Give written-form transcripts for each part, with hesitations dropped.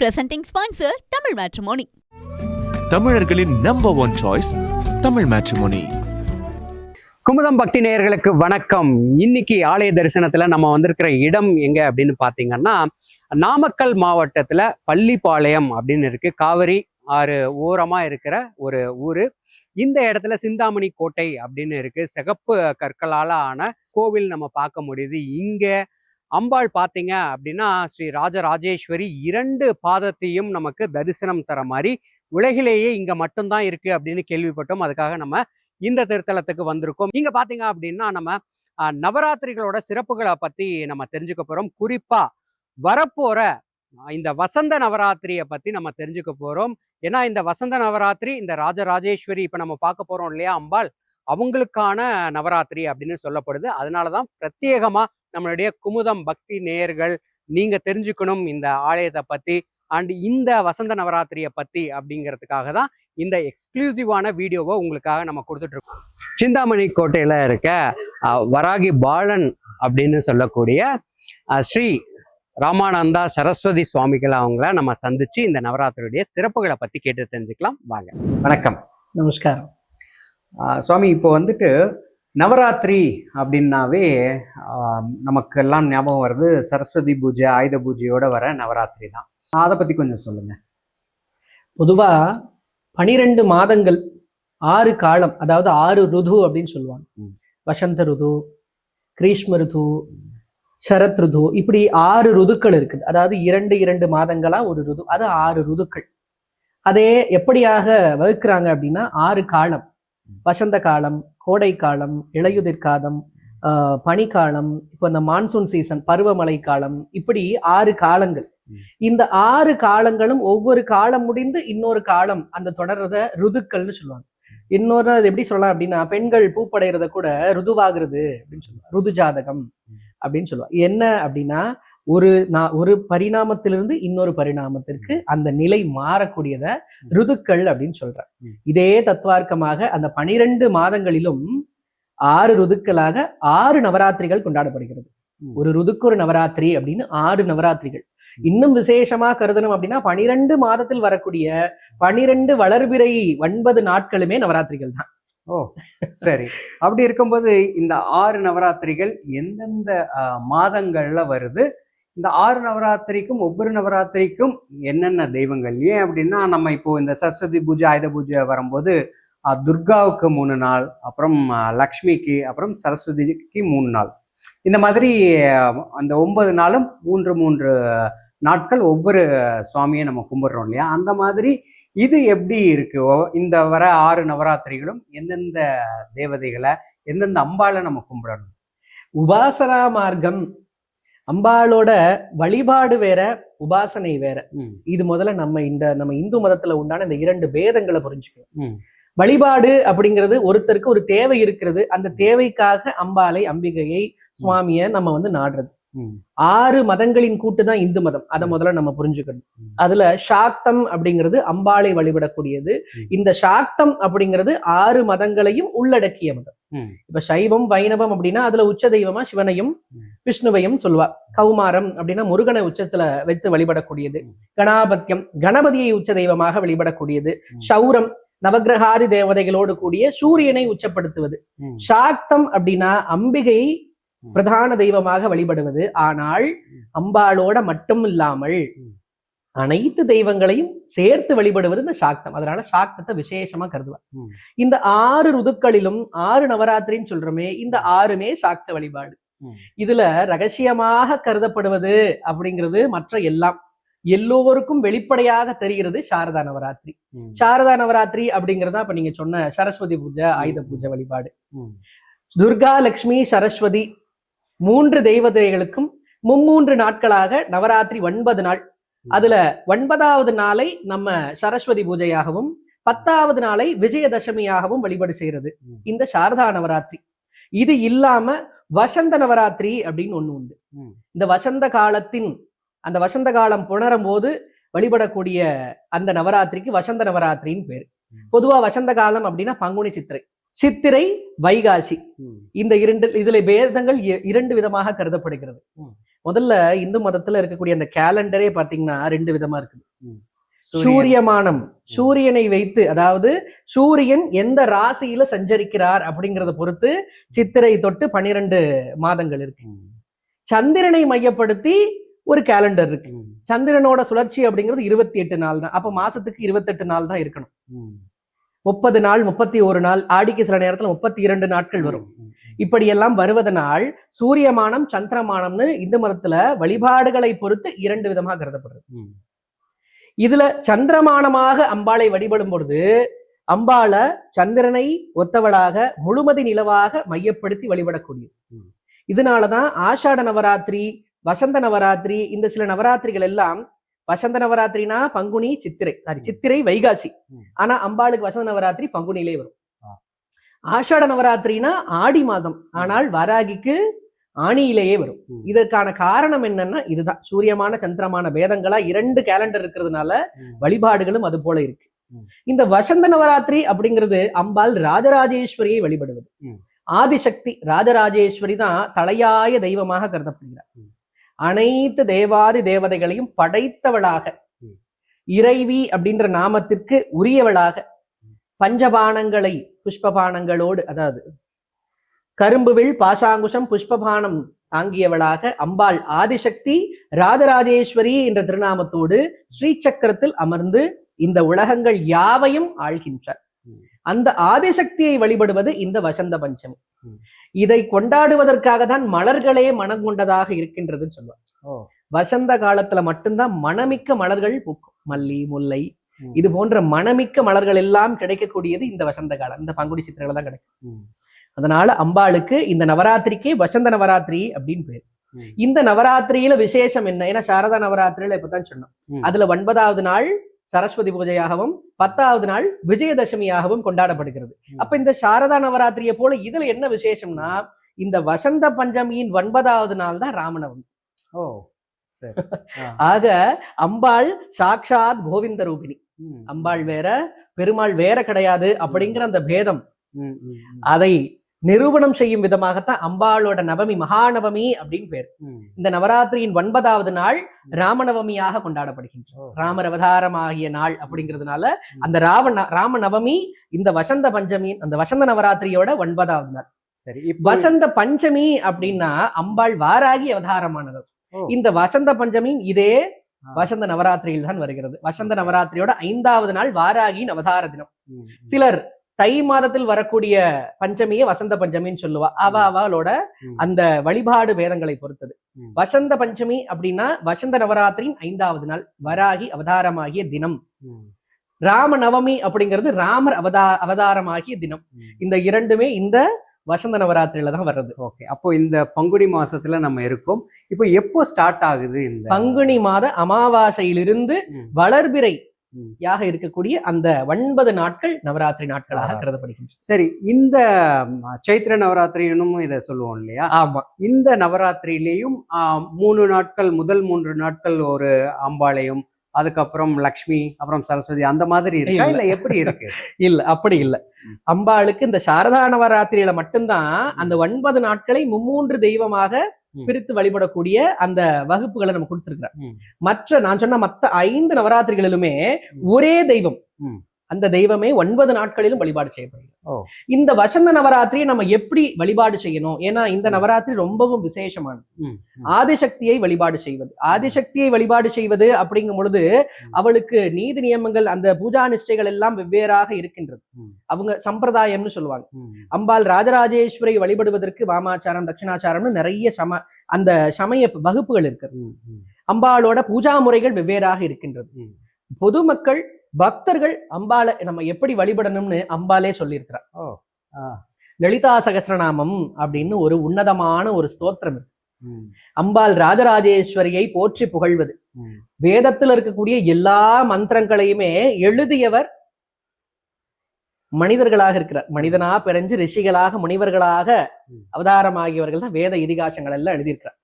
Presenting sponsor Tamil Matrimony. தமிழர்களின் number one choice Tamil matrimony. Kumudam பக்தி நேயர்களுக்கு வணக்கம். இன்னைக்கு ஆலய தரிசனத்துல நம்ம வந்திருக்கிற இடம் எங்க அப்படின்னு பாத்தீங்கன்னா, நாமக்கல் மாவட்டத்துல பள்ளிப்பாளையம் அப்படின்னு இருக்கு. காவிரி ஆறு ஓரமா இருக்கிற ஒரு ஊரு. இந்த இடத்துல சிந்தாமணி கோட்டை அப்படின்னு இருக்கு. சிகப்பு கற்களால ஆன கோவில் நம்ம பார்க்க முடியுது. இங்க அம்பாள் பார்த்தீங்க அப்படின்னா ஸ்ரீ ராஜராஜேஸ்வரி 2 பாதத்தையும் நமக்கு தரிசனம் தர மாதிரி உலகிலேயே இங்க மட்டும்தான் இருக்கு அப்படின்னு கேள்விப்பட்டோம். அதுக்காக நம்ம இந்த திருத்தலத்துக்கு வந்திருக்கோம். இங்க பாத்தீங்க அப்படின்னா நம்ம நவராத்திரிகளோட சிறப்புகளை பத்தி நம்ம தெரிஞ்சுக்க போறோம். குறிப்பா வரப்போற இந்த வசந்த நவராத்திரியை பத்தி நம்ம தெரிஞ்சுக்க போறோம். ஏன்னா இந்த வசந்த நவராத்திரி, இந்த ராஜராஜேஸ்வரி இப்ப நம்ம பார்க்க போறோம் இல்லையா அம்பாள், அவங்களுக்கான நவராத்திரி அப்படின்னு சொல்லப்படுது. அதனாலதான் பிரத்யேகமா நம்மளுடைய குமுதம் பக்தி நேயர்கள் நீங்க தெரிஞ்சுக்கணும் இந்த ஆலயத்தை பத்தி அண்ட் இந்த வசந்த நவராத்திரியை பத்தி அப்படிங்கிறதுக்காக தான் இந்த எக்ஸ்க்ளூசிவான வீடியோவை உங்களுக்காக நம்ம கொடுத்துட்டு இருக்கோம். சிந்தாமணி கோட்டையில இருக்க வராகி பாலன் அப்படின்னு சொல்லக்கூடிய ஸ்ரீ ராமானந்தா சரஸ்வதி சுவாமிகள் அவங்கள நம்ம சந்திச்சு இந்த நவராத்திரியுடைய சிறப்புகளை பத்தி கேட்டு தெரிஞ்சுக்கலாம். வாங்க. வணக்கம். நமஸ்காரம். சுவாமி, இப்போ வந்துட்டு நவராத்திரி அப்படின்னாவே நமக்கெல்லாம் ஞாபகம் வருது சரஸ்வதி பூஜை, ஆயுத பூஜையோட வர நவராத்திரி தான். அதை பத்தி கொஞ்சம் சொல்லுங்க. பொதுவா 12 மாதங்கள் 6 காலம், அதாவது 6 ருது அப்படின்னு சொல்லுவாங்க. வசந்த ருது, கிரீஷ்ம ருது, சரத் ருது, இப்படி 6 ருதுக்கள் இருக்குது. அதாவது 2 மாதங்களா ஒரு ருது, அது 6 ருதுக்கள். அதே எப்படியாக வகுக்கிறாங்க அப்படின்னா 6 காலம்: வசந்த காலம், கோடை காலம், இளையுதிர் காலம், பனிக்காலம், இப்போ இந்த மான்சூன் சீசன், பருவமழை காலம், இப்படி 6 காலங்கள். இந்த 6 காலங்களும் ஒவ்வொரு காலம் முடிந்து இன்னொரு காலம் அந்த தொடர்றத ருதுக்கள்னு சொல்லுவாங்க. இன்னொரு அது எப்படி சொல்லலாம் அப்படின்னா, பெண்கள் பூப்படைகிறத கூட ருதுவாகிறது அப்படின்னு சொல்லுவாங்க, ருது ஜாதகம் அப்படின்னு சொல்லுவாங்க. என்ன அப்படின்னா, ஒரு பரிணாமத்திலிருந்து இன்னொரு பரிணாமத்திற்கு அந்த நிலை மாறக்கூடியத ருதுக்கள் அப்படின்னு சொல்றாங்க. இதே தத்துவார்க்கமாக அந்த 12 மாதங்களிலும் 6 ருதுக்களாக 6 நவராத்திரிகள் கொண்டாடப்படுகிறது. ஒரு ருதுக்கு ஒரு நவராத்திரி அப்படின்னு 6 நவராத்திரிகள். இன்னும் விசேஷமா கருதணும் அப்படின்னா 12 மாதத்தில் வரக்கூடிய 12 வளர்பிறை 9 நாட்களுமே நவராத்திரிகள் தான். ஓ, சரி. அப்படி இருக்கும்போது இந்த 6 நவராத்திரிகள் எந்தெந்த மாதங்கள்ல வருது? இந்த 6 நவராத்திரிக்கும் ஒவ்வொரு நவராத்திரிக்கும் என்னென்ன தெய்வங்கள்? ஏன் அப்படின்னா, நம்ம இப்போ இந்த சரஸ்வதி பூஜை, ஆயுத பூஜை வரும்போது துர்காவுக்கு 3 நாள், அப்புறம் லக்ஷ்மிக்கு, அப்புறம் சரஸ்வதிக்கு 3 நாள், இந்த மாதிரி அந்த 9 நாளும் 3 நாட்கள் ஒவ்வொரு சுவாமியை நம்ம கும்பிடுறோம் இல்லையா? அந்த மாதிரி இது எப்படி இருக்கு? இந்த வர 6 நவராத்திரிகளும் எந்தெந்த தேவதைகளை, எந்தெந்த அம்பாளை நம்ம கும்பிடணும்? உபாசனா மார்க்கம், அம்பாளோட வழிபாடு வேற, உபாசனை வேற. இது முதல்ல நம்ம இந்து மதத்துல உண்டான இந்த 2 பேதங்களை புரிஞ்சுக்கணும். வழிபாடு அப்படிங்கிறது ஒருத்தருக்கு ஒரு தேவை இருக்கிறது, அந்த தேவைக்காக அம்பாளை, அம்பிகையை, சுவாமியை நம்ம நாடுறது. 6 மதங்களின் கூட்டு தான் இந்து மதம். அதை முதல்ல நம்ம புரிஞ்சுக்கணும். அதுல சாக்தம் அப்படிங்கிறது அம்பாளை வழிபடக்கூடியது. இந்த சாக்தம் அப்படிங்கிறது 6 மதங்களையும் உள்ளடக்கிய மதம். இப்ப சைவம், வைணவம் அப்படின்னா அதுல உச்ச தெய்வமா சிவனையும் விஷ்ணுவையும் சொல்லுவா. கௌமாரம் அப்படின்னா முருகனை உச்சத்துல வைத்து வழிபடக்கூடியது. கணாபத்தியம், கணபதியை உச்ச தெய்வமாக வழிபடக்கூடியது. சௌரம், நவகிரகாதி தேவதைகளோடு கூடிய சூரியனை உச்சப்படுத்துவது. சாக்தம் அப்படின்னா அம்பிகை பிரதான தெய்வமாக வழிபடுவது. ஆனால் அம்பாளோட மட்டும் இல்லாமல் அனைத்து தெய்வங்களையும் சேர்த்து வழிபடுவது இந்த சாக்தம். அதனால சாக்தத்தை விசேஷமா கருதுவார். இந்த 6 ருதுக்களிலும் 6 நவராத்திரின்னு சொல்றோமே, இந்த 6மே சாக்த வழிபாடு. இதுல ரகசியமாக கருதப்படுவது அப்படிங்கிறது மற்ற எல்லோருக்கும் வெளிப்படையாக தெரிகிறது சாரதா நவராத்திரி. சாரதா நவராத்திரி அப்படிங்கிறதா இப்ப நீங்க சொன்ன சரஸ்வதி பூஜை, ஆயுத பூஜை வழிபாடு. துர்கா, லக்ஷ்மி, சரஸ்வதி 3 தெய்வதைகளுக்கும் 3 நாட்களாக நவராத்திரி 9 நாள். அதுல 9வது நாளை நம்ம சரஸ்வதி பூஜையாகவும் 10வது நாளை விஜயதசமியாகவும் வழிபாடு செய்யறது இந்த சாரதா நவராத்திரி. இது இல்லாம வசந்த நவராத்திரி அப்படின்னு ஒண்ணு உண்டு. இந்த அந்த வசந்த காலம் புணரும் போது வழிபடக்கூடிய அந்த நவராத்திரிக்கு வசந்த நவராத்திரின்னு பேரு. பொதுவா வசந்த காலம் அப்படின்னா பங்குனி, சித்திரை, வைகாசி. இந்த இதுல பேதங்கள் 2 விதமாக கருதப்படுகிறது. முதல்ல இந்து மதத்துல இருக்கக்கூடிய அந்த கேலண்டரே பாத்தீங்கன்னா 2 விதமா இருக்குது. சூரியமானம், சூரியனை வைத்து, அதாவது சூரியன் எந்த ராசியில சஞ்சரிக்கிறார் அப்படிங்கறத பொறுத்து சித்திரை தொட்டு 12 மாதங்கள் இருக்கு. சந்திரனை மையப்படுத்தி ஒரு கேலண்டர் இருக்கு. சந்திரனோட சுழற்சி அப்படிங்கிறது 28 நாள் தான். அப்ப மாசத்துக்கு 28 நாள் தான் இருக்கணும். 30 நாள், 31 நாள், ஆடிக்கு சில நேரத்துல 32 நாட்கள் வரும். இப்படியெல்லாம் வருவதனால் சூரியமானம், சந்திரமானம்னு இந்து மதத்துல வழிபாடுகளை பொறுத்து 2 விதமாக கருதப்படுறது. இதுல சந்திரமானமாக அம்பாளை வழிபடும் பொழுது அம்பாள சந்திரனை ஒத்தவளாக முழுமதி நிலவாக மையப்படுத்தி வழிபடக்கூடியது. இதனாலதான் ஆஷாட நவராத்திரி, வசந்த நவராத்திரி, இந்த சில நவராத்திரிகள் எல்லாம், வசந்த நவராத்திரினா பங்குனி, சித்திரை, சித்திரை வைகாசி, ஆனா அம்பாளுக்கு வசந்த நவராத்திரி பங்குனிலே வரும். ஆஷாட நவராத்திரினா ஆடி மாதம், ஆனால் வராகிக்கு ஆணியிலேயே வரும். இதற்கான காரணம் என்னன்னா இதுதான், சூரியமான சந்திரமான பேதங்களா 2 கேலண்டர் இருக்கிறதுனால வழிபாடுகளும் அது போல இருக்கு. இந்த வசந்த நவராத்திரி அப்படிங்கிறது அம்பாள் ராஜராஜேஸ்வரியை வழிபடுவது. ஆதிசக்தி ராஜராஜேஸ்வரி தான் தலையாய தெய்வமாக கருதப்படுகிறார். அனைத்து தேவாதி தேவதைகளையும் படைத்தவளாக, இறைவி அப்படின்ற நாமத்திற்கு உரியவளாக, பஞ்சபானங்களை புஷ்பபானங்களோடு, அதாவது கரும்புவில் பாசாங்குஷம் புஷ்பபானம் தாங்கியவளாக அம்பாள் ஆதிசக்தி ராஜராஜேஸ்வரி என்ற திருநாமத்தோடு ஸ்ரீசக்கரத்தில் அமர்ந்து இந்த உலகங்கள் யாவையும் ஆள்கின்றார். அந்த ஆதிசக்தியை வழிபடுவது இந்த வசந்த பஞ்சமி. இதை கொண்டாடுவதற்காக தான் மலர்களே மனம் கொண்டதாக இருக்கின்றதுன்னு சொல்லுவாங்க. வசந்த காலத்துல மட்டும்தான் மணமிக்க மலர்கள் பூக்கும். மல்லி, முல்லை, இது போன்ற மணமிக்க மலர்கள் எல்லாம் கிடைக்கக்கூடியது இந்த வசந்த காலம், இந்த பங்குனி சித்திரையில தான் கிடைக்கும். அதனால அம்பாளுக்கு இந்த நவராத்திரிக்கு வசந்த நவராத்திரி அப்படின்னு பேரு. இந்த நவராத்திரியில விசேஷம் என்ன? ஏன்னா சாரதா நவராத்திரியில இப்பதான் சொன்னோம். அதுல 9வது நாள் சரஸ்வதி பூஜையாகவும் 10வது நாள் விஜயதசமியாகவும் கொண்டாடப்படுகிறது. அப்ப இந்த சாரதா நவராத்திரியை போல இதுல என்ன விசேஷம்னா, இந்த வசந்த பஞ்சமியின் 9வது நாள் தான் ராமநவமி. ஆக அம்பாள் சாக்ஷாத் கோவிந்த ரூபிணி. அம்பாள் வேற, பெருமாள் வேற கிடையாது அப்படிங்கிற அந்த பேதம், அதை நிரூபணம் செய்யும் விதமாகத்தான் அம்பாளோட நவமி மகாநவமி அப்படின்னு பேர். இந்த நவராத்திரியின் 9வது நாள் ராமநவமியாக கொண்டாடப்படுகின்றோம். ராமர் அவதாரமாகிய நாள் அப்படிங்கிறதுனால அந்த ராமநவமி இந்த வசந்த பஞ்சமி, அந்த வசந்த நவராத்திரியோட 9வது நாள். சரி, வசந்த பஞ்சமி அப்படின்னா அம்பாள் வாராகி அவதாரமானது. இந்த வசந்த பஞ்சமி இதே வசந்த நவராத்திரியில் தான் வருகிறது. வசந்த நவராத்திரியோட 5வது நாள் வாராகியின் அவதார தினம். சிலர் தை மாதத்தில் வரக்கூடிய பஞ்சமியை வசந்த பஞ்சமின்னு சொல்லுவா. அவளோட அந்த வழிபாடு வேதங்களை பொறுத்தது. வசந்த பஞ்சமி அப்படின்னா வசந்த நவராத்திரியின் 5வது நாள், வராகி அவதாரமாகிய தினம். ராம நவமி அப்படிங்கிறது ராமர் அவதாரமாகிய தினம். இந்த 2மே இந்த வசந்த நவராத்திரியில தான் வர்றது. ஓகே, அப்போ இந்த பங்குனி மாசத்துல நம்ம இருக்கோம். இப்போ எப்போ ஸ்டார்ட் ஆகுது? இந்த பங்குனி மாத அமாவாசையிலிருந்து வளர்பிறை யாக இருக்கக்கூடிய அந்த 9 நாட்கள் நவராத்திரி நாட்களாக கருதப்படுகின்றன. சரி, இந்த சைத்திர நவராத்திரினும் இதை சொல்லுவோம் இல்லையா? ஆமா. இந்த நவராத்திரியிலையும் 3 நாட்கள், முதல் 3 நாட்கள் ஒரு அம்பாளையும், அதுக்கப்புறம் லக்ஷ்மி, அப்புறம் சரஸ்வதி, அந்த மாதிரி இருக்கா இல்ல எப்படி இருக்கு? இல்ல, அப்படி இல்ல. அம்பாளுக்கு இந்த சாரதா நவராத்திரியில மட்டும்தான் அந்த 9 நாட்களை 3 தெய்வமாக பிரித்து வழிபடக்கூடிய அந்த வகுப்புகளை நம்ம கொடுத்திருக்கிறோம். மற்ற நான் சொன்ன மற்ற 5 நவராத்திரிகளிலுமே ஒரே தெய்வம், அந்த தெய்வமே 9 நாட்களிலும் வழிபாடு செய்யப்படுகிறது. இந்த வசந்த நவராத்திரியை நம்ம எப்படி வழிபாடு செய்யணும்? ஏன்னா இந்த நவராத்திரி ரொம்பவும் விசேஷமானது. ஆதிசக்தியை வழிபாடு செய்வது. ஆதிசக்தியை வழிபாடு செய்வது அப்படிங்கும் பொழுது அவளுக்கு நீதி நியமங்கள், அந்த பூஜா நிஷ்டைகள் எல்லாம் வெவ்வேறாக இருக்கின்றது. அவங்க சம்பிரதாயம்னு சொல்லுவாங்க. அம்பாள் ராஜராஜேஸ்வரை வழிபடுவதற்கு வாமாச்சாரம், தட்சிணாச்சாரம்னு நிறைய அந்த சமய வகுப்புகள் இருக்கு. அம்பாளோட பூஜா முறைகள் வெவ்வேறாக இருக்கின்றது. பொதுமக்கள், பக்தர்கள் அம்பாளை நம்ம எப்படி வழிபடணும்னு அம்பாலே சொல்லியிருக்கிறார். லலிதா சகஸ்ரநாமம் அப்படின்னு ஒரு உன்னதமான ஒரு ஸ்தோத்திரம் இருக்கு. அம்பாள் ராஜராஜேஸ்வரியை போற்றி புகழ்வது. வேதத்தில் இருக்கக்கூடிய எல்லா மந்திரங்களையுமே எழுதியவர் மனிதர்களாக இருக்கிறார். மனிதனா பிறஞ்சு ரிஷிகளாக, முனிவர்களாக அவதாரமாகியவர்கள் தான் வேத இதிகாசங்கள் எல்லாம் எழுதியிருக்கிறார்.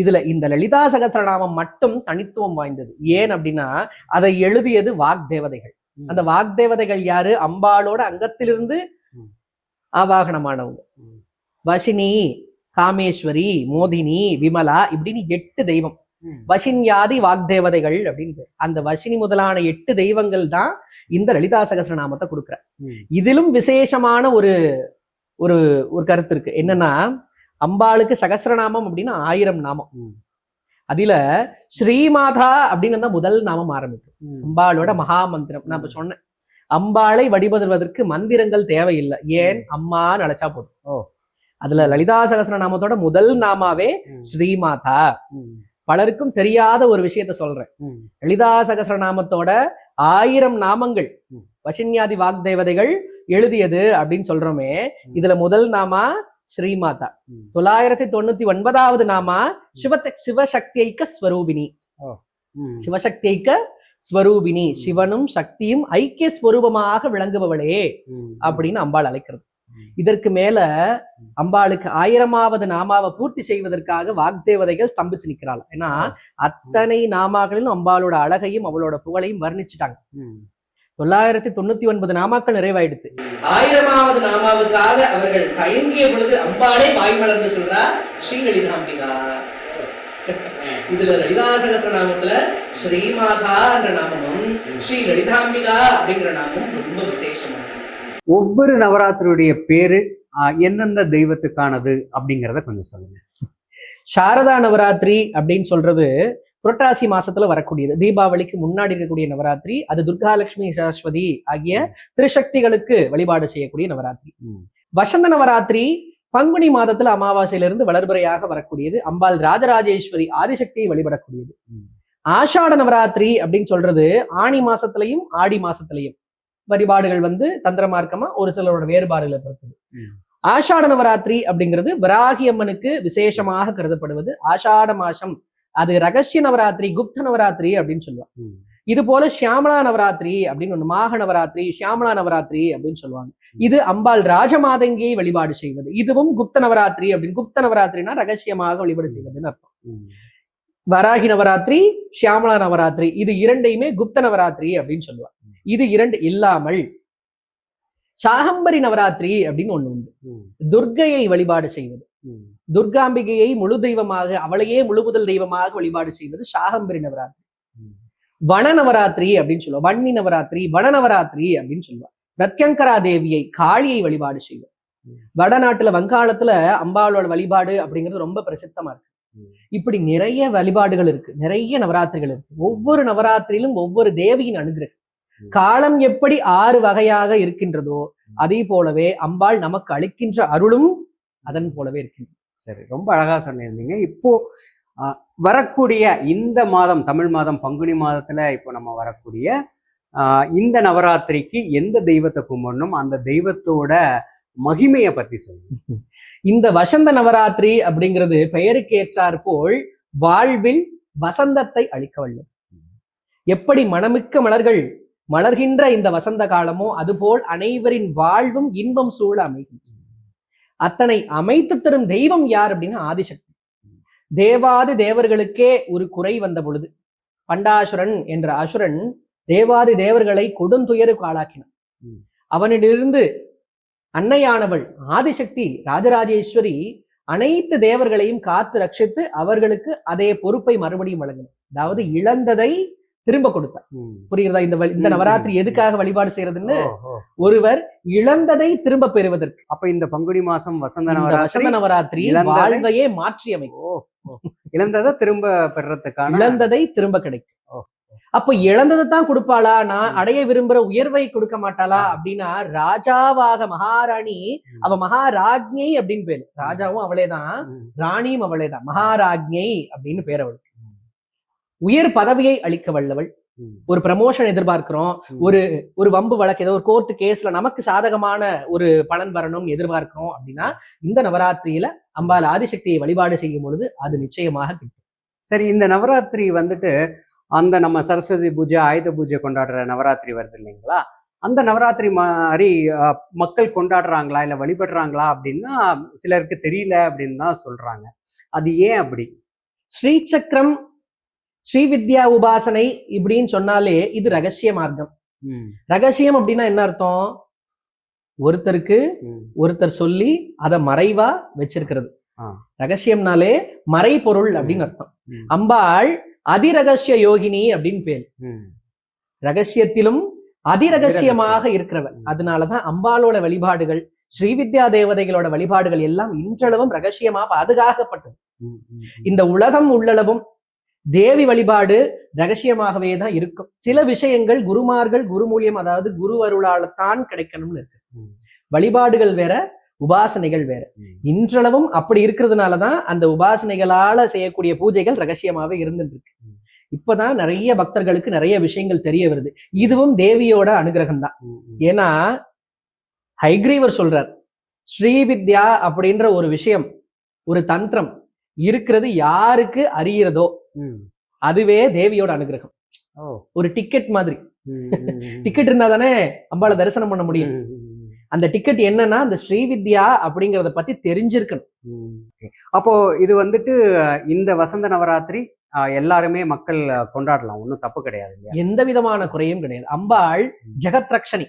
இதுல இந்த லலிதா சகஸ்ரநாமம் மட்டும் தனித்துவம் வாய்ந்தது. ஏன் அப்படின்னா அதை எழுதியது வாக்தேவதைகள். அந்த வாக்தேவதைகள் யாரு? அம்பாளோட அங்கத்திலிருந்து ஆவாகனமானவங்க. வசினி, காமேஸ்வரி, மோதினி, விமலா, இப்படின்னு 8 தெய்வம். வசின்யாதி வாக்தேவதைகள் அப்படின்னு பேர். அந்த வசினி முதலான 8 தெய்வங்கள் தான் இந்த லலிதா சகஸ்ரநாமத்தை கொடுக்குற. இதிலும் விசேஷமான ஒரு ஒரு ஒரு கருத்து இருக்கு. என்னன்னா, அம்பாளுக்கு சகஸ்ரநாமம் அப்படின்னா 1000 நாமம். அதுல ஸ்ரீமாதா அப்படின்னு தான் முதல் நாமம் ஆரம்பிக்கும். அம்பாளோட மகா மந்திரம். நான் இப்ப சொன்னேன், அம்பாளை வழிபடுவதற்கு மந்திரங்கள் தேவையில்லை. ஏன், அம்மான்னு அழைச்சா போதும். அதுல லலிதா சகஸ்ரநாமத்தோட முதல் நாமாவே ஸ்ரீமாதா. பலருக்கும் தெரியாத ஒரு விஷயத்த சொல்றேன். லலிதா சகஸ்ரநாமத்தோட 1000 நாமங்கள் வசின்யாதி வாக்தேவதைகள் எழுதியது அப்படின்னு சொல்றோமே, இதுல முதல் நாமா ஸ்ரீமாதா. 999வது நாமா சிவசக்தியைக்க ஸ்வரூபிணி. சிவசக்தியைக்க ஸ்வரூபிணி, சிவனும் சக்தியும் ஐக்கிய ஸ்வரூபமாக விளங்குபவளே அப்படின்னு அம்பாள் அழைக்கிறது. இதற்கு மேல அம்பாளுக்கு 1000வது நாமாவை பூர்த்தி செய்வதற்காக வாக்தேவதைகள் ஸ்தம்பிச்சு நிக்கிறாள். ஏன்னா அத்தனை நாமாக்களிலும் அம்பாளோட அழகையும் அவளோட புகழையும் வர்ணிச்சுட்டாங்க. 999 நாமாக்கள் நிறைவாயிடுச்சு. 1000வது நாமாவுக்காக அவர்கள் தயங்கிய பொழுது அம்பாளே வாய் மலர்ந்து சொல்றா, ஸ்ரீ லலிதாம்பிகா. இதுல லலிதா சகஸ்ரநாமத்துல ஸ்ரீமாதா என்ற நாமமும் ஸ்ரீ லலிதாம்பிகா அப்படிங்கிற நாமமும் ரொம்ப விசேஷமான. ஒவ்வொரு நவராத்திரியுடைய பேரு எந்தெந்த தெய்வத்துக்கானது அப்படிங்கிறத கொஞ்சம் சொல்லுங்க. சாரதா நவராத்திரி அப்படின்னு சொல்றது புரட்டாசி மாசத்துல வரக்கூடியது. தீபாவளிக்கு முன்னாடி இருக்கக்கூடிய நவராத்திரி. அது துர்காலட்சுமி சரஸ்வதி ஆகிய திருசக்திகளுக்கு வழிபாடு செய்யக்கூடிய நவராத்திரி. வசந்த நவராத்திரி பங்குனி மாதத்துல அமாவாசையிலிருந்து வளர்பிறையாக வரக்கூடியது. அம்பாள் ராஜராஜேஸ்வரி ஆதிசக்தியை வழிபடக்கூடியது. ஆஷாட நவராத்திரி அப்படின்னு சொல்றது ஆணி மாசத்திலையும் ஆடி மாசத்திலையும் வழிபாடுகள் தந்திரமார்க்கமா ஒரு சிலரோட வேறுபாடுகளை பொறுத்தது. ஆஷாட நவராத்திரி அப்படிங்கிறது வராகி அம்மனுக்கு விசேஷமாக கருதப்படுவது. ஆஷாட மாசம் அது ரகசிய நவராத்திரி, குப்த நவராத்திரி அப்படின்னு சொல்லுவாங்க. இது போல ஷியாமலா நவராத்திரி அப்படின்னு ஒண்ணு, மாக நவராத்திரி, ஷியாமலா நவராத்திரி அப்படின்னு சொல்லுவாங்க. இது அம்பாள் ராஜமாதங்கியை வழிபாடு செய்வது. இதுவும் குப்த நவராத்திரி அப்படின்னு. குப்த நவராத்திரினா ரகசியமாக வழிபாடு செய்வதுன்னு அர்த்தம். வராகி நவராத்திரி, ஷியாமலா நவராத்திரி, இது இரண்டையுமே குப்த நவராத்திரி அப்படின்னு சொல்லுவாங்க. இது இரண்டு இல்லாமல் சாகம்பரி நவராத்திரி அப்படின்னு ஒண்ணு உண்டு. துர்க்கையை வழிபாடு செய்வது. துர்காம்பிகையை முழு தெய்வமாக, அவளையே முழு முதல் தெய்வமாக வழிபாடு செய்வது சாகம்பரி நவராத்திரி. வன நவராத்திரி அப்படின்னு சொல்லுவோம். வன்னி நவராத்திரி, வன நவராத்திரி அப்படின்னு சொல்லுவாங்க. பிரத்யங்கரா தேவியை, காளியை வழிபாடு செய்வது. வடநாட்டுல வங்காளத்துல அம்பாளோட வழிபாடு அப்படிங்கிறது ரொம்ப பிரசித்தமா இருக்கு. இப்படி நிறைய வழிபாடுகள் இருக்கு, நிறைய நவராத்திரிகள் இருக்கு. ஒவ்வொரு நவராத்திரியிலும் ஒவ்வொரு தேவியின் அனுகிரகம். காலம் எப்படி 6 வகையாக இருக்கின்றதோ அதே போலவே அம்பாள் நமக்கு அளிக்கின்ற அருளும் அதன் போலவே இருக்கின்றது. சரி, ரொம்ப அழகா சொன்னிருந்தீங்க. இப்போ வரக்கூடிய இந்த மாதம், தமிழ் மாதம் பங்குனி மாதத்துல இப்போ நம்ம வரக்கூடிய இந்த நவராத்திரிக்கு எந்த தெய்வத்தை கும்பிடணும், அந்த தெய்வத்தோட மகிமையை பத்தி சொல்லுங்க. இந்த வசந்த நவராத்திரி அப்படிங்கிறது பெயருக்கு ஏற்றாற் போல் வாழ்வில் வசந்தத்தை அளிக்க வல்லது. எப்படி மனமிக்க மலர்கள் மலர்கின்ற இந்த வசந்த காலமோ அதுபோல் அனைவரின் வாழ்வும் இன்பம் சூழ அமைகின்றது. அத்தனை அமைத்து தரும் தெய்வம் யார் அப்படின்னா ஆதிசக்தி. தேவாதி தேவர்களுக்கே ஒரு குறை வந்த பொழுது பண்டாசுரன் என்ற அசுரன் தேவாதி தேவர்களை கொடுந்துயருக்கு ஆளாக்கினான். அவனிலிருந்து அன்னையானவள் ஆதிசக்தி ராஜராஜேஸ்வரி அனைத்து தேவர்களையும் காத்து ரட்சித்து அவர்களுக்கு அதே பொறுப்பை மறுபடியும் வழங்கினார். அதாவது இழந்ததை திரும்ப கொடுத்தார். புரிகிறதா? இந்த நவராத்திரி எதுக்காக வழிபாடு செய்யறதுன்னு, ஒருவர் இழந்ததை திரும்ப பெறுவதற்கு. அப்ப இந்த பங்குனி மாசம் வசந்த நவராத்திரி வாழ்வையே மாற்றி அமைக்கும். இழந்ததை திரும்ப பெறறதுக்கான, இழந்ததை திரும்ப கிடைக்கும். அப்ப இழந்ததை தான் கொடுப்பாளா? நான் அடைய விரும்புற உயர்வை கொடுக்க மாட்டாளா அப்படின்னா, ராஜாவாக மகாராணி, அவ மகாராஜ்ஞை அப்படின்னு பேரு. ராஜாவும் அவளேதான், ராணியும் அவளேதான். மகாராஜ்ஞை அப்படின்னு பேர் அவளுக்கு. உயர் பதவியை அளிக்க வல்லவள். ஒரு ப்ரமோஷன் எதிர்பார்க்கிறோம், ஒரு வம்பு வழக்கு, ஏதோ ஒரு கோர்ட்டு கேஸ்ல நமக்கு சாதகமான ஒரு பலன் வரணும் எதிர்பார்க்கிறோம் அப்படின்னா இந்த நவராத்திரியில அம்பாள் ஆதிசக்தியை வழிபாடு செய்யும் பொழுது அது நிச்சயமாக கிட்டும். சரி, இந்த நவராத்திரி அந்த நம்ம சரஸ்வதி பூஜை, ஆயுத பூஜை கொண்டாடுற நவராத்திரி வருது இல்லைங்களா? அந்த நவராத்திரி மாதிரி மக்கள் கொண்டாடுறாங்களா இல்ல வழிபடுறாங்களா அப்படின்னா சிலருக்கு தெரியல அப்படின்னு தான் சொல்றாங்க. அது ஏன் அப்படி? ஸ்ரீசக்கரம், ஸ்ரீவித்யா உபாசனை இப்படின்னு சொன்னாலே இது ரகசிய மார்க்கம். ரகசியம் அப்படின்னா என்ன அர்த்தம்? ஒருத்தருக்கு ஒருத்தர் சொல்லி அதை மறைவா வச்சிருக்கிறது. ரகசியம்னாலே மறைபொருள் அப்படின்னு அர்த்தம். அம்பாள் அதிரகசிய யோகினி அப்படின்னு பேர். ரகசியத்திலும் அதிரகசியமாக இருக்கிறவள். அதனாலதான் அம்பாளோட வழிபாடுகள், ஸ்ரீவித்யா தேவதைகளோட வழிபாடுகள் எல்லாம் இன்றளவும் ரகசியமா பாதுகாக்கப்பட்டது. இந்த உலகம் உள்ளளவும் தேவி வழிபாடு ரகசியமாகவே தான் இருக்கும். சில விஷயங்கள் குருமார்கள் குருமூலியம், அதாவது குரு அருளால்தான் கிடைக்கணும்னு இருக்கு. வழிபாடுகள் வேற, உபாசனைகள் வேற. இன்றளவும் அப்படி இருக்கிறதுனாலதான் அந்த உபாசனைகளால செய்யக்கூடிய பூஜைகள் ரகசியமாவே இருந்துட்டு இருக்கு. இப்பதான் நிறைய பக்தர்களுக்கு நிறைய விஷயங்கள் தெரிய வருது. இதுவும் தேவியோட அனுகிரகம் தான். ஏன்னா ஹைக்ரீவர் சொல்றார், ஸ்ரீவித்யா அப்படின்ற ஒரு விஷயம், ஒரு தந்திரம் இருக்கிறது யாருக்கு அறிகிறதோ அதுவே தேவியோட அனுகிரகம். ஒரு டிக்கெட் மாதிரி. டிக்கெட் இருந்தா தானே அம்பாளை தரிசனம் பண்ண முடியும். அந்த டிக்கெட் என்னன்னா அந்த ஸ்ரீவித்யா அப்படிங்கறத பத்தி தெரிஞ்சிருக்கணும். அப்போ இது வந்துட்டு இந்த வசந்த நவராத்திரி எல்லாருமே மக்கள் கொண்டாடலாம், ஒன்றும் தப்பு கிடையாது, எந்த விதமான குறையும் கிடையாது. அம்பாள் ஜெகத் ரக்ஷணி.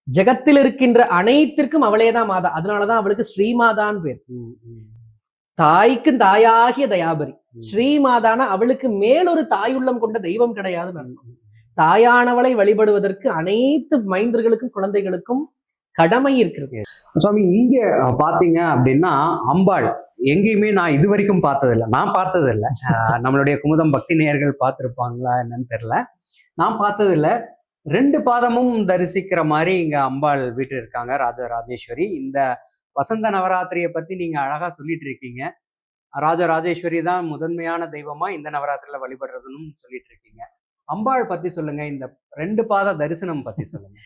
ஜெகத்தில் இருக்கின்ற அனைத்திற்கும் அவளேதான் மாதா. அதனாலதான் அவளுக்கு ஸ்ரீமாதான் பேர். தாய்க்கும் தாயாகிய தயாபரி. ஸ்ரீமாதான அவளுக்கு மேலொரு தாயுள்ளம் கொண்ட தெய்வம் கிடையாது. தாயானவளை வழிபடுவதற்கு அனைத்து மைந்தர்களுக்கும் குழந்தைகளுக்கும் கடமை இருக்கிறது. சுவாமி, இங்க பாத்தீங்க அப்படின்னா அம்பாள் எங்கேயுமே நான் இது வரைக்கும் பார்த்ததில்லை. நான் பார்த்ததில்லை. நம்மளுடைய குமுதம் பக்தி நேயர்கள் பார்த்துருப்பாங்களா என்னன்னு தெரியல. நான் பார்த்ததில்லை. 2 பாதமும் தரிசிக்கிற மாதிரி இங்க அம்பாள் வீட்டு இருக்காங்க, ராஜராஜேஸ்வரி. இந்த வசந்த நவராத்திரியை பத்தி நீங்க அழகா சொல்லிட்டு இருக்கீங்க. ராஜராஜேஸ்வரி தான் முதன்மையான தெய்வமா இந்த நவராத்திரியில வழிபடுறதுன்னு சொல்லிட்டு இருக்கீங்க. அம்பாள் பத்தி சொல்லுங்க, இந்த 2 பாத தரிசனம் பத்தி சொல்லுங்க.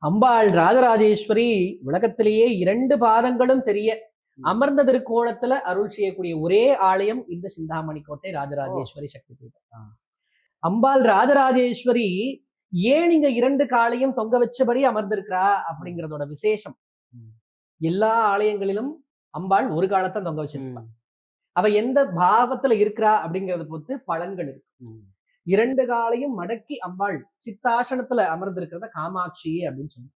அம்பாள் ராஜராஜேஸ்வரி உலகத்திலேயே 2 பாதங்களும் தெரிய அமர்ந்த திருக்கோணத்துல அருள் செய்யக்கூடிய ஒரே ஆலயம் இந்த சிந்தாமணி கோட்டை ராஜராஜேஸ்வரி சக்தி பீடம். அம்பாள் ராஜராஜேஸ்வரி ஏன் இங்க 2 காலையும் தொங்க வச்சபடி அமர்ந்திருக்கிறா அப்படிங்கறதோட விசேஷம். எல்லா ஆலயங்களிலும் அம்பாள் ஒரு காலத்தான் தொங்க வச்சிருப்பா. அவ எந்த பாவத்துல இருக்கிறா அப்படிங்கறத பொறுத்து பலன்கள் இருக்கு. 2 காலையும் மடக்கி அம்பாள் சித்தாசனத்துல அமர்ந்திருக்கிறத காமாட்சி அப்படின்னு சொன்ன.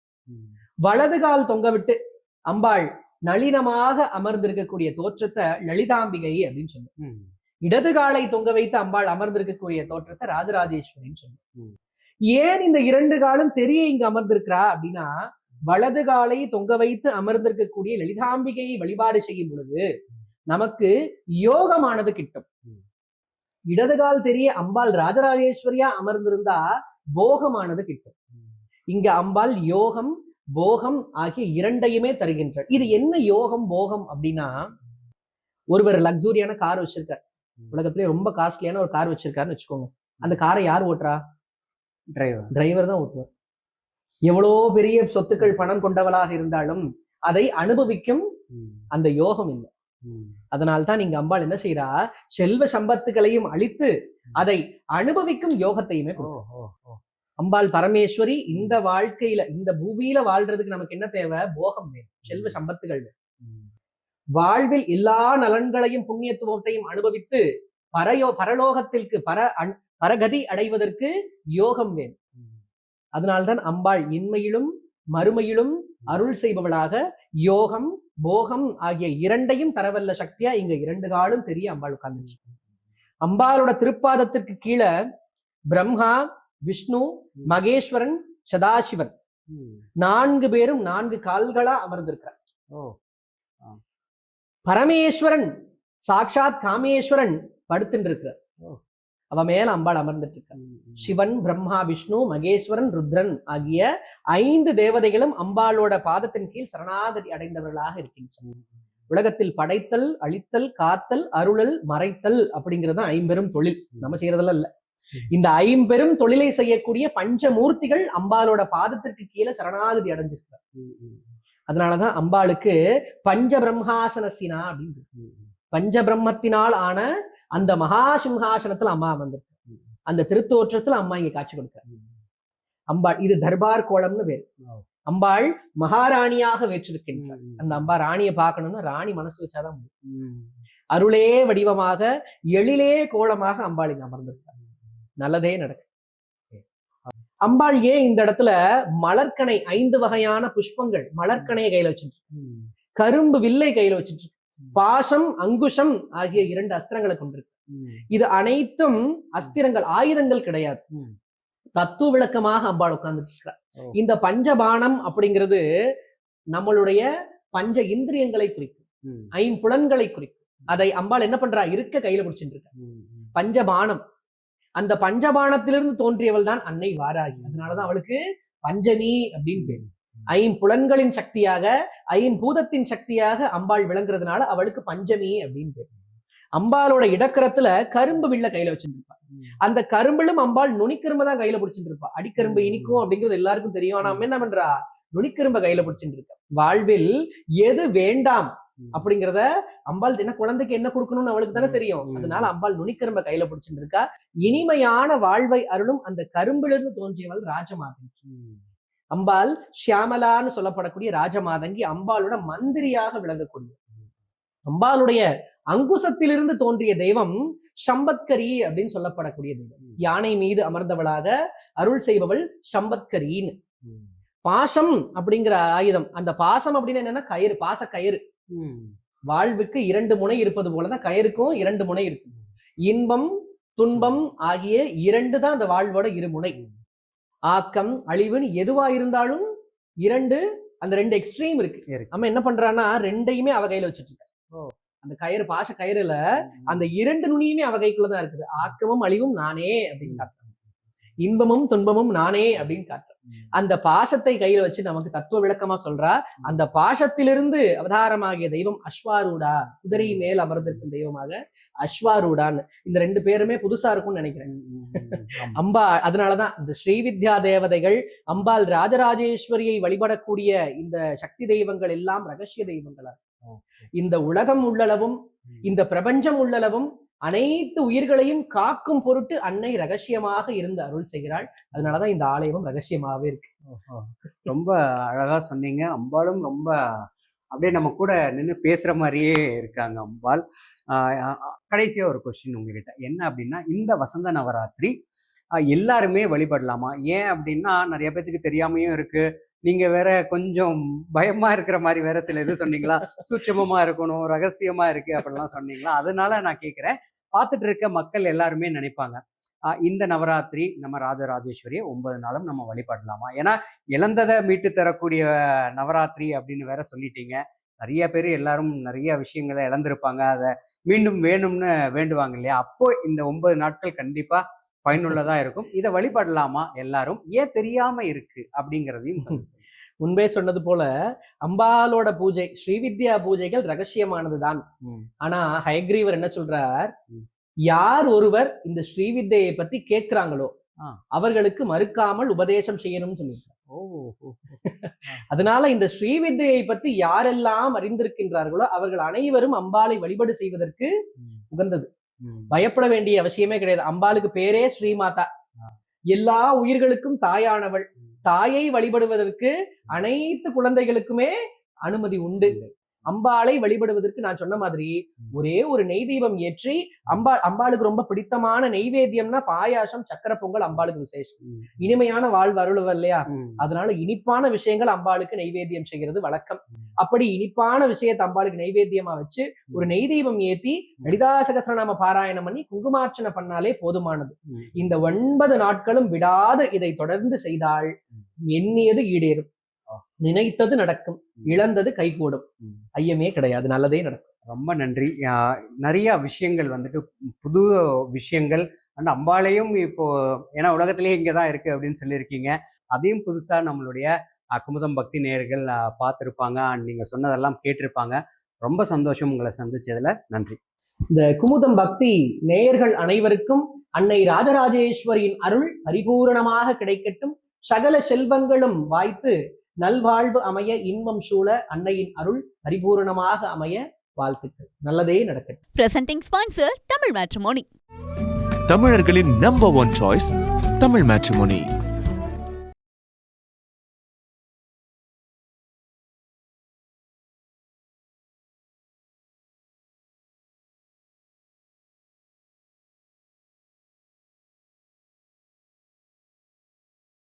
வலது கால் தொங்க விட்டு அம்பாள் நளினமாக அமர்ந்திருக்கக்கூடிய தோற்றத்தை லலிதாம்பிகை அப்படின்னு சொன்ன. இடது காலை தொங்க வைத்து அம்பாள் அமர்ந்திருக்கக்கூடிய தோற்றத்தை ராஜராஜேஸ்வரின்னு சொன்ன. ஏன் இந்த 2 காலம் தெரிய இங்க அமர்ந்திருக்கிறா அப்படின்னா, வலது காலை தொங்க வைத்து அமர்ந்திருக்கக்கூடிய லலிதாம்பிகையை வழிபாடு செய்யும் பொழுது நமக்கு யோகமானது கிட்டும். இடது கால் தெரிய அம்பாள் ராஜராஜேஸ்வரியா அமர்ந்திருந்தா போகமானது கிட்டும். இங்க அம்பாள் யோகம் போகம் ஆகிய 2ஐயுமே தருகின்றார். இது என்ன யோகம் போகம் அப்படின்னா, ஒருவர் லக்ஸூரியான கார் வச்சிருக்கார், உலகத்திலே ரொம்ப காஸ்ட்லியான ஒரு கார் வச்சிருக்காருன்னு வச்சுக்கோங்க. அந்த காரை யார் ஓட்டுறா? டிரைவர் தான் ஓட்டுவார். எவ்வளோ பெரிய சொத்துக்கள் பணம் கொண்டவளாக இருந்தாலும் அதை அனுபவிக்கும் அந்த யோகம் இல்லை. அதனால்தான் நீங்க அம்பாள் என்ன செய்யறா, செல்வ சம்பத்துகளையும் அளித்து அதை அனுபவிக்கும் யோகத்தையுமே. அம்பாள் பரமேஸ்வரி இந்த வாழ்க்கையில இந்த பூமியில வாழ்றதுக்கு நமக்கு என்ன தேவை? போகம் வேணும், செல்வ சம்பத்துகள் வேணும். வாழ்வில் எல்லா நலன்களையும் புண்ணியத்துவத்தையும் அனுபவித்து பரலோகத்திற்கு பரகதி அடைவதற்கு யோகம் வேணும். அதனால்தான் அம்பாள் இன்மையிலும் மறுமையிலும் அருள் செய்பவளாக யோகம் போகம் ஆகிய 2ஐயும் தரவல்ல சக்தியா இங்க 2 காலும் தெரிய அம்பாள் உட்கார்ந்துச்சு. அம்பாளோட திருப்பாதத்திற்கு கீழே பிரம்மா, விஷ்ணு, மகேஸ்வரன், சதாசிவன் 4 பேரும் 4 கால்களா அமர்ந்திருக்கிறார். பரமேஸ்வரன் சாட்சாத் காமேஸ்வரன் படுத்துட்டு இருக்கிறார். அவ மேல அம்பாள் அமர்ந்துட்டு இருக்க. சிவன், பிரம்மா, விஷ்ணு, மகேஸ்வரன், ருத்ரன் ஆகிய 5 தேவதைகளும் அம்பாளோட பாதத்தின் கீழ் சரணாகதி அடைந்தவர்களாக இருக்கின்றனர். உலகத்தில் படைத்தல், அழித்தல், காத்தல், அருளல், மறைத்தல் அப்படிங்கிறது 5 தொழில். நம்ம செய்யறதெல்லாம் இல்ல. இந்த 5 தொழிலை செய்யக்கூடிய பஞ்சமூர்த்திகள் அம்பாளோட பாதத்திற்கு கீழே சரணாகதி அடைஞ்சிருக்கிறார். அதனாலதான் அம்பாளுக்கு பஞ்ச பிரம்மாசனசினா அப்படின்னு, பஞ்ச பிரம்மத்தினால் ஆன அந்த மகா சிம்ஹாசனத்துல அம்மா வந்திருக்கு. அந்த திருத்தோற்றத்துல அம்மா இங்க காட்சி கொடுக்கிறார். அம்பாள் இது தர்பார் கோலம்னு பேரு. அம்பாள் மகாராணியாக வேற்றிருக்கின்றார். அந்த அம்பா ராணியை பார்க்கணும்னா ராணி மனசு வச்சாதான் முடியும். அருளே வடிவமாக எழிலே கோலமாக அம்பாள் இங்க அமர்ந்திருக்கார். நல்லதே நடக்கும். அம்பாள் ஏன் இந்த இடத்துல மலர்கனை 5 வகையான புஷ்பங்கள் மலர்கனையை கையில வச்சுட்டு, கரும்பு வில்லை கையில வச்சுட்டு, பாசம், அங்குஷம் ஆகிய 2 அஸ்திரங்களை கொண்டிருக்கு. இது அனைத்தும் அஸ்திரங்கள், ஆயுதங்கள் கிடையாது. தத்துவ விளக்கமாக அம்பாள் உட்கார்ந்துட்டு இருக்கிறார். இந்த பஞ்சபானம் அப்படிங்கிறது நம்மளுடைய பஞ்ச இந்திரியங்களை குறிக்கும், 5 குறிக்கும். அதை அம்பாள் என்ன பண்றா, இருக்க கையில பிடிச்சிட்டு இருக்க. பஞ்சபானம், அந்த பஞ்சபானத்திலிருந்து தோன்றியவள் தான் அன்னை வாராகி. அதனாலதான் அவளுக்கு பஞ்சமி அப்படின்னு பேரு. 5 சக்தியாக, 5 சக்தியாக அம்பாள் விளங்குறதுனால அவளுக்கு பஞ்சமி அப்படின்னு பேரு. அம்பாளோட இடக்கரத்துல கரும்பு வில்ல கையில வச்சுருப்பா. அந்த கரும்பிலும் அம்பாள் நுனிக்கரும்பு தான் கையில பிடிச்சிட்டு இருப்பா. அடிக்கரும்பு இனிக்கும் அப்படிங்கிறது எல்லாருக்கும் தெரியும். ஆனா என்ன பண்றா, நுனிக்கரும்ப கையில பிடிச்சிட்டு இருக்க. வாழ்வில் எது வேண்டாம் அப்படிங்கிறத அம்பாள் என்ன, குழந்தைக்கு என்ன கொடுக்கணும்னு அவளுக்கு தானே தெரியும். அதனால அம்பாள் நுனிக்கரும்ப கையில பிடிச்சிட்டு இருக்கா. இனிமையான வாழ்வை அருளும் அந்த கரும்பிலிருந்து தோன்றியவள் ராஜமாதங்கி. அம்பாள் ஷியாமலான்னு சொல்லப்படக்கூடிய ராஜமாதங்கி அம்பாளோட மந்திரியாக விளங்கக்கூடிய, அம்பாளுடைய அங்குசத்திலிருந்து தோன்றிய தெய்வம் சம்பத்கரி அப்படின்னு சொல்லப்படக்கூடிய தெய்வம். யானை மீது அமர்ந்தவளாக அருள் செய்பவள் சம்பத்கரின்னு. பாசம் அப்படிங்கிற ஆயுதம், அந்த பாசம் அப்படின்னு என்னன்னா கயிறு, பாச கயிறு. வாழ்வுக்கு 2 முனை இருப்பது போலதான் கயிறுக்கும் 2 முனை இருக்கு. இன்பம், துன்பம் ஆகிய 2 தான் அந்த வாழ்வோட 2 முனை. ஆக்கம், அழிவுன்னு எதுவா இருந்தாலும் 2, அந்த 2 எக்ஸ்ட்ரீம் இருக்கு. நம்ம என்ன பண்றான்னா 2யுமே அவ கையில வச்சுட்டு இருக்க. அந்த கயிறு, பாச கயிறுல அந்த 2 நுனியுமே அவ கைக்குள்ளதான் இருக்குது. ஆக்கமும் அழிவும் நானே அப்படின்னு காட்டுறேன், இன்பமும் துன்பமும் நானே அப்படின்னு காட்டுறேன். அந்த பாசத்தை கையில வச்சு நமக்கு தத்துவ விளக்கமா சொல்றா. அந்த பாசத்திலிருந்து அவதாரமாகிய தெய்வம் அஸ்வாரூடா, குதிரை மேல் அமர்ந்திருக்கும் தெய்வமாக அஸ்வாரூடான்னு. இந்த 2 பேருமே புதுசா இருக்கும்னு நினைக்கிறேன். அம்பா, அதனாலதான் இந்த ஸ்ரீவித்யா தேவதைகள், அம்பாள் ராஜராஜேஸ்வரியை வழிபடக்கூடிய இந்த சக்தி தெய்வங்கள் எல்லாம் ரகசிய தெய்வங்களா. இந்த உலகம் உள்ளளவும், இந்த பிரபஞ்சம் உள்ளளவும் அனைத்து உயிர்களையும் காக்கும் பொருட்டு அன்னை ரகசியமாக இருந்து அருள் செய்கிறாள். அதனாலதான் இந்த ஆலயமும் ரகசியமாவே இருக்கு. ரொம்ப அழகா சொன்னீங்க. அம்பாளும் ரொம்ப அப்படியே நம்ம கூட நின்று பேசுற மாதிரியே இருக்காங்க அம்பாள். கடைசியா ஒரு கொஸ்டின் உங்ககிட்ட, என்ன அப்படின்னா, இந்த வசந்த நவராத்திரி எல்லாருமே வழிபடலாமா? ஏன் அப்படின்னா நிறைய பேத்துக்கு தெரியாமையும் இருக்கு. நீங்க வேற கொஞ்சம் பயமா இருக்கிற மாதிரி வேற சில இது சொன்னீங்களா, சூட்சமமா இருக்கணும், ரகசியமா இருக்கு அப்படிலாம் சொன்னீங்களா. அதனால நான் கேட்கிறேன், பார்த்துட்டு இருக்க மக்கள் எல்லாருமே நினைப்பாங்க, இந்த நவராத்திரி நம்ம ராஜராஜேஸ்வரியை 9 நாளும் நம்ம வழிபடலாமா? ஏன்னா இழந்ததை மீட்டு தரக்கூடிய நவராத்திரி அப்படின்னு வேற சொல்லிட்டீங்க. நிறைய பேர் எல்லாரும் நிறைய விஷயங்களை இழந்திருப்பாங்க, அதை மீண்டும் வேணும்னு வேண்டுவாங்க இல்லையா? அப்போ இந்த 9 நாட்கள் கண்டிப்பா பயனுள்ளதா இருக்கும். இதை வழிபடலாமா எல்லாரும்? ஏன் தெரியாம இருக்கு அப்படிங்கிறதையும் முன்பே சொன்னது போல அம்பாலோட பூஜை, ஸ்ரீவித்யா பூஜைகள் ரகசியமானதுதான். ஆனா ஹயக்ரீவர் என்ன சொல்றார், யார் ஒருவர் இந்த ஸ்ரீவித்யை பத்தி கேட்கிறாங்களோ அவர்களுக்கு மறுக்காமல் உபதேசம் செய்யணும்னு சொல்லியிருக்கார். அதனால இந்த ஸ்ரீவித்யை பத்தி யாரெல்லாம் அறிந்திருக்கின்றார்களோ அவர்கள் அனைவரும் அம்பாளை வழிபாடு செய்வதற்கு உகந்தது. பயப்பட வேண்டிய அவசியமே கிடையாது. அம்பாளுக்கு பேரே ஸ்ரீமாதா, எல்லா உயிர்களுக்கும் தாயானவள். தாயை வழிபடுவதற்கு அனைத்து குழந்தைகளுக்குமே அனுமதி உண்டு. அம்பாளை வழிபடுவதற்கு நான் சொன்ன மாதிரி ஒரே ஒரு நெய் தீபம் ஏற்றி, அம்பாளுக்கு ரொம்ப பிடித்தமான நெய்வேத்தியம்னா பாயாசம், சக்கரை பொங்கல் அம்பாளுக்கு விசேஷம். இனிமையான வாழ்வு அருள்வ இல்லையா, அதனால இனிப்பான விஷயங்கள் அம்பாளுக்கு நெய்வேத்தியம் செய்கிறது வழக்கம். அப்படி இனிப்பான விஷயத்தை அம்பாளுக்கு நெய்வேத்தியமா வச்சு ஒரு நெய் தீபம் ஏத்தி லலிதா சகஸ்ரநாம பாராயணம் பண்ணி குங்குமார்ச்சனை பண்ணாலே போதுமானது. இந்த 9 நாட்களும் விடாது இதை தொடர்ந்து செய்தால் எண்ணியது ஈடேறும், நினைத்தது நடக்கும், இழந்தது கைகூடும், ஐயமே கிடையாது, நல்லதே நடக்கும். ரொம்ப நன்றி. நிறைய விஷயங்கள் வந்துட்டு புது விஷயங்கள், அண்ட் அம்பாளையும் இப்போ ஏன்னா உலகத்திலேயே இங்கதான் இருக்கு அப்படின்னு சொல்லியிருக்கீங்க. அதையும் புதுசா நம்மளுடைய குமுதம் பக்தி நேயர்கள் பார்த்துருப்பாங்க, அண்ட் நீங்க சொன்னதெல்லாம் கேட்டிருப்பாங்க. ரொம்ப சந்தோஷம் உங்களை சந்திச்சதுல. நன்றி. இந்த குமுதம் பக்தி நேயர்கள் அனைவருக்கும் அன்னை ராஜராஜேஸ்வரியின் அருள் பரிபூரணமாக கிடைக்கட்டும். சகல செல்வங்களும் வாய்த்து நல்வாழ்வு அமைய, இன்பம் சூழ அன்னையின் அருள் பரிபூரணமாக அமைய வாழ்த்துக்கள். நல்லதே நடக்கட்டும். Presenting sponsor Tamil Matrimony. தமிழர்களின் நம்பர் 1 சாய்ஸ் தமிழ் மேட்ரிமோனி.